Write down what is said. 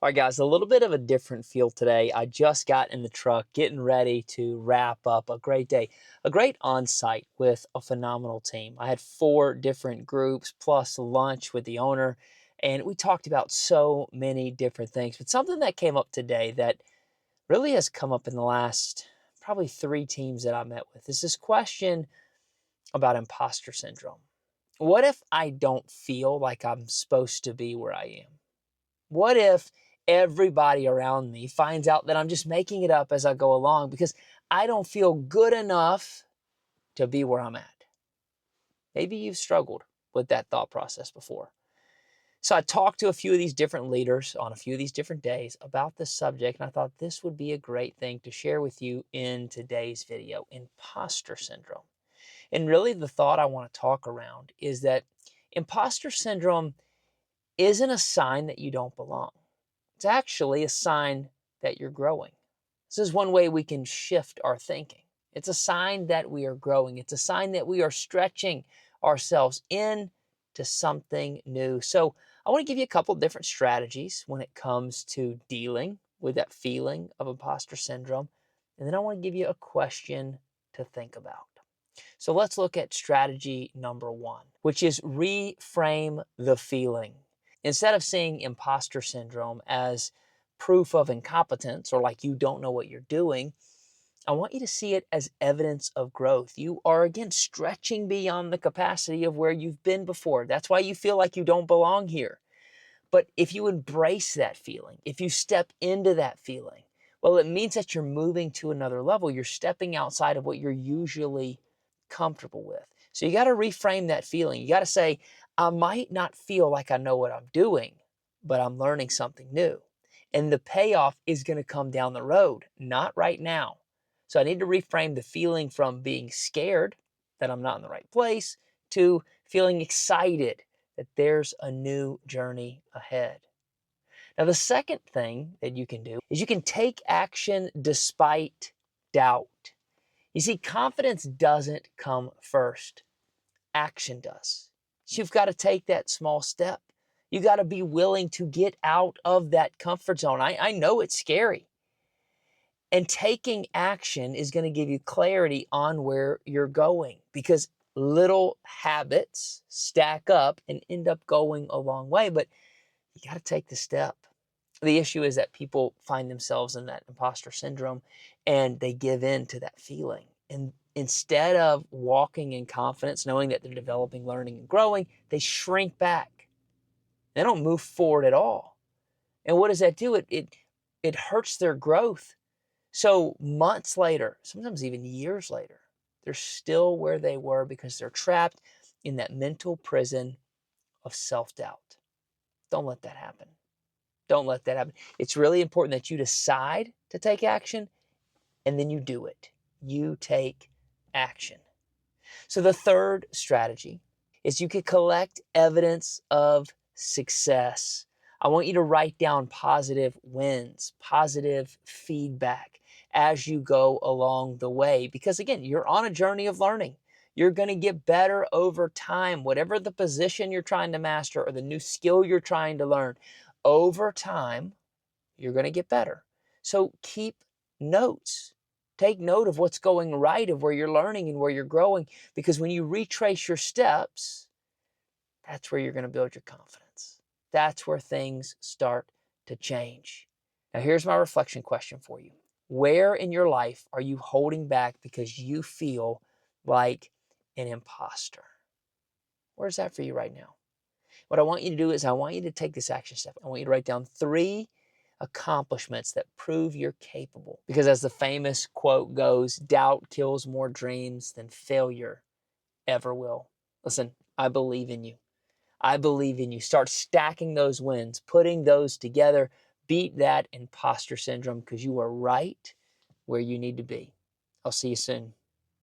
All right, guys, a little bit of a different feel today. I just got in the truck getting ready to wrap up a great day, a great on site with a phenomenal team. I had four different groups plus lunch with the owner, and we talked about so many different things. But something that came up today that really has come up in the last probably three teams that I met with is this question about imposter syndrome. What if I don't feel like I'm supposed to be where I am? What if everybody around me finds out that I'm just making it up as I go along because I don't feel good enough to be where I'm at? Maybe you've struggled with that thought process before. So I talked to a few of these different leaders on a few of these different days about this subject, and I thought this would be a great thing to share with you in today's video, imposter syndrome. And really the thought I want to talk around is that imposter syndrome isn't a sign that you don't belong. It's actually a sign that you're growing. This is one way we can shift our thinking. It's a sign that we are growing. It's a sign that we are stretching ourselves into something new. So I want to give you a couple different strategies when it comes to dealing with that feeling of imposter syndrome. And then I want to give you a question to think about. So let's look at strategy number one, which is reframe the feeling. Instead of seeing imposter syndrome as proof of incompetence or like you don't know what you're doing, I want you to see it as evidence of growth. You are, again, stretching beyond the capacity of where you've been before. That's why you feel like you don't belong here. But if you embrace that feeling, if you step into that feeling, well, it means that you're moving to another level. You're stepping outside of what you're usually comfortable with. So you got to reframe that feeling. You got to say, I might not feel like I know what I'm doing, but I'm learning something new. And the payoff is going to come down the road, not right now. So I need to reframe the feeling from being scared that I'm not in the right place to feeling excited that there's a new journey ahead. Now, the second thing that you can do is you can take action despite doubt. You see, confidence doesn't come first, action does. So you've got to take that small step. You got to be willing to get out of that comfort zone. I know it's scary. And taking action is going to give you clarity on where you're going because little habits stack up and end up going a long way, but you got to take the step. The issue is that people find themselves in that imposter syndrome and they give in to that feeling. And instead of walking in confidence, knowing that they're developing, learning, and growing, they shrink back. They don't move forward at all. And what does that do? It hurts their growth. So months later, sometimes even years later, they're still where they were because they're trapped in that mental prison of self-doubt. Don't let that happen. Don't let that happen. It's really important that you decide to take action and then you do it. You take action. So the third strategy is you could collect evidence of success. I want you to write down positive wins, positive feedback as you go along the way. Because again, you're on a journey of learning. You're going to get better over time. Whatever the position you're trying to master or the new skill you're trying to learn, over time, you're going to get better. So keep notes. Take note of what's going right, of where you're learning and where you're growing, because when you retrace your steps, that's where you're going to build your confidence. That's where things start to change. Now, here's my reflection question for you. Where in your life are you holding back because you feel like an imposter? Where's that for you right now? What I want you to do is I want you to take this action step. I want you to write down 3 accomplishments that prove you're capable. Because as the famous quote goes, doubt kills more dreams than failure ever will. Listen, I believe in you. I believe in you. Start stacking those wins, putting those together. Beat that imposter syndrome because you are right where you need to be. I'll see you soon.